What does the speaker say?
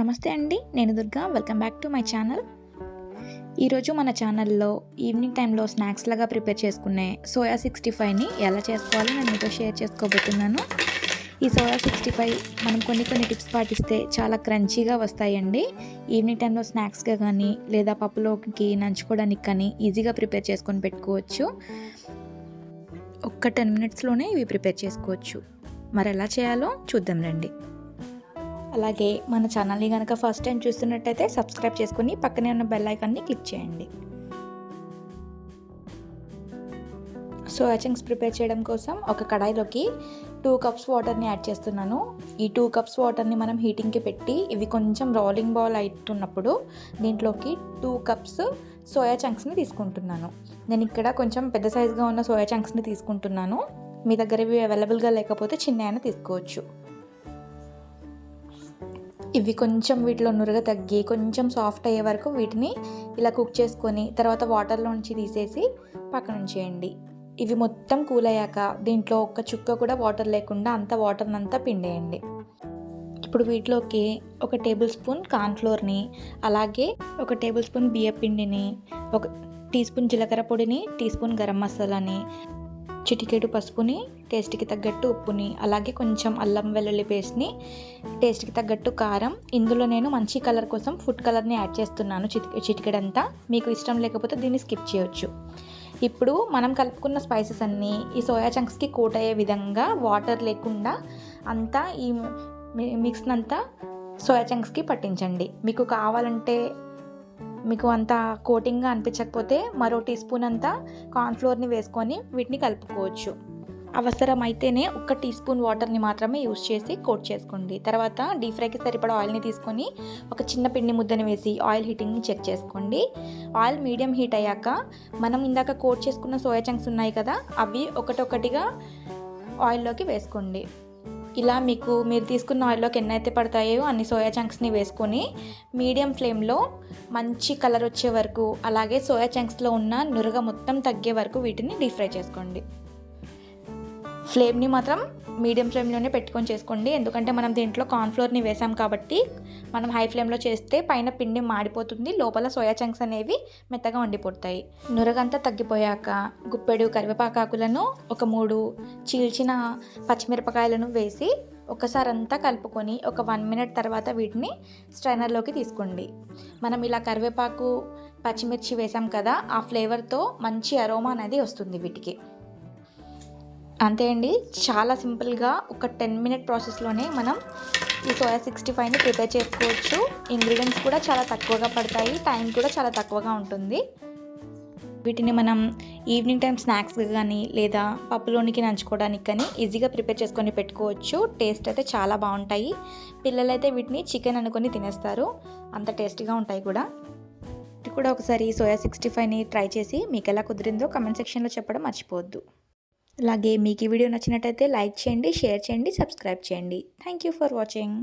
నమస్తే అండి, నేను Durga. Welcome back to my channel. ఈరోజు మన ఛానల్లో ఈవినింగ్ టైంలో స్నాక్స్ లాగా ప్రిపేర్ చేసుకునే సోయా 65ని ఎలా చేసుకోవాలో నేను మీతో షేర్ చేసుకోబోతున్నాను. ఈ సోయా 65 మనం కొన్ని టిప్స్ పాటిస్తే చాలా క్రంచీగా వస్తాయండి. ఈవినింగ్ టైంలో స్నాక్స్గా కానీ లేదా పప్పులోకి నంచుకోవడానికి కానీ ఈజీగా ప్రిపేర్ చేసుకొని పెట్టుకోవచ్చు. ఒక్క 10 మినిట్స్లోనే ఇవి ప్రిపేర్ చేసుకోవచ్చు. మరి ఎలా చేయాలో చూద్దాం రండి. అలాగే మన ఛానల్ని కనుక ఫస్ట్ టైం చూస్తున్నట్టయితే సబ్స్క్రైబ్ చేసుకొని పక్కనే ఉన్న బెల్ ఐకాన్ని క్లిక్ చేయండి. సోయా చంక్స్ ప్రిపేర్ చేయడం కోసం ఒక కడాయిలోకి 2 కప్స్ వాటర్ని యాడ్ చేస్తున్నాను. ఈ 2 కప్స్ వాటర్ని మనం హీటింగ్కి పెట్టి ఇవి కొంచెం రోలింగ్ బాల్ అవుతున్నప్పుడు దీంట్లోకి 2 కప్స్ సోయా చంక్స్ని తీసుకుంటున్నాను. నేను ఇక్కడ కొంచెం పెద్ద సైజుగా ఉన్న సోయా చంక్స్ని తీసుకుంటున్నాను. మీ దగ్గర ఇవి అవైలబుల్గా లేకపోతే చిన్న అయినా తీసుకోవచ్చు. ఇవి కొంచెం వీటిలో నురగ తగ్గి కొంచెం సాఫ్ట్ అయ్యే వరకు వీటిని ఇలా కుక్ చేసుకొని తర్వాత వాటర్లోంచి తీసేసి పక్కన ఉంచేయండి. ఇవి మొత్తం కూల్ అయ్యాక దీంట్లో ఒక్క చుక్క కూడా వాటర్ లేకుండా అంత వాటర్ని అంతా పిండేయండి. ఇప్పుడు వీటిలోకి 1 టేబుల్ స్పూన్ కార్న్ఫ్లోర్ని, అలాగే 1 టేబుల్ స్పూన్ బియ్యం పిండిని, 1 టీ స్పూన్ జీలకర్ర పొడిని, టీ స్పూన్ గరం మసాలాని, చిటికెడు పసుపుని, టేస్ట్కి తగ్గట్టు ఉప్పుని, అలాగే కొంచెం అల్లం వెల్లుల్లి పేస్ట్ని, టేస్ట్కి తగ్గట్టు కారం. ఇందులో నేను మంచి కలర్ కోసం ఫుడ్ కలర్ని యాడ్ చేస్తున్నాను, చిటికెడంతా. మీకు ఇష్టం లేకపోతే దీన్ని స్కిప్ చేయొచ్చు. ఇప్పుడు మనం కలుపుకున్న స్పైసెస్ అన్నీ ఈ సోయా చంక్స్కి కోట్ అయ్యే విధంగా వాటర్ లేకుండా అంతా ఈ మిక్స్నంతా సోయా చంక్స్కి పట్టించండి. మీకు కావాలంటే మీకు అంత కోటింగ్గా అనిపించకపోతే మరో టీ స్పూన్ అంతా కార్న్ఫ్లోర్ని వేసుకొని వీటిని కలుపుకోవచ్చు. అవసరమైతేనే 1 టీ స్పూన్ వాటర్ని మాత్రమే యూస్ చేసి కోట్ చేసుకోండి. తర్వాత డీప్ ఫ్రైకి సరిపడా ఆయిల్ని తీసుకొని ఒక చిన్న పిండి ముద్దని వేసి ఆయిల్ హీటింగ్ని చెక్ చేసుకోండి. ఆయిల్ మీడియం హీట్ అయ్యాక మనం ఇందాక కోట్ చేసుకున్న సోయా చంక్స్ ఉన్నాయి కదా, అవి ఒకటొకటిగా ఆయిల్లోకి వేసుకోండి. ఇలా మీరు తీసుకున్న ఆయిల్లోకి ఎన్నైతే పడతాయో అన్ని సోయా చంక్స్ని వేసుకొని మీడియం ఫ్లేమ్లో మంచి కలర్ వచ్చే వరకు, అలాగే సోయా చంక్స్లో ఉన్న నురగ మొత్తం తగ్గే వరకు వీటిని డీప్ ఫ్రై చేసుకోండి. ఫ్లేమ్ని మాత్రం మీడియం ఫ్లేమ్లోనే పెట్టుకొని చేసుకోండి. ఎందుకంటే మనం దీంట్లో కార్న్ఫ్లోర్ని వేసాం కాబట్టి మనం హై ఫ్లేమ్లో చేస్తే పైన పిండి మాడిపోతుంది, లోపల సోయా చంక్స్ అనేవి మెత్తగా ఉండిపోతాయి. నురగంతా తగ్గిపోయాక గుప్పెడు కరివేపాకులను, ఒక 3 చీల్చిన పచ్చిమిరపకాయలను వేసి ఒకసారి అంతా కలుపుకొని ఒక 1 మినిట్ తర్వాత వీటిని స్ట్రైనర్లోకి తీసుకోండి. మనం ఇలా కరివేపాకు పచ్చిమిర్చి వేసాం కదా, ఆ ఫ్లేవర్తో మంచి అరోమా అనేది వస్తుంది వీటికి. అంతే అండి, చాలా సింపుల్గా ఒక 10 మినిట్ ప్రాసెస్లోనే మనం ఈ సోయా 65ని ప్రిపేర్ చేసుకోవచ్చు. ఇంగ్రీడియంట్స్ కూడా చాలా తక్కువగా పడతాయి, టైం కూడా చాలా తక్కువగా ఉంటుంది. వీటిని మనం ఈవినింగ్ టైం స్నాక్స్గా కానీ లేదా పప్పులోనికి నంచుకోవడానికి కానీ ఈజీగా ప్రిపేర్ చేసుకొని పెట్టుకోవచ్చు. టేస్ట్ అయితే చాలా బాగుంటాయి. పిల్లలైతే వీటిని చికెన్ అనుకొని తినేస్తారు, అంత టేస్టీగా ఉంటాయి కూడా. ఇది కూడా ఒకసారి సోయా 65ని ట్రై చేసి మీకు ఎలా కుదిరిందో కమెంట్ సెక్షన్లో చెప్పడం మర్చిపోవద్దు. అలాగే మీకు ఈ వీడియో నచ్చినట్టయితే లైక్ చేయండి, షేర్ చేయండి, సబ్స్క్రైబ్ చేయండి. Thank you for watching.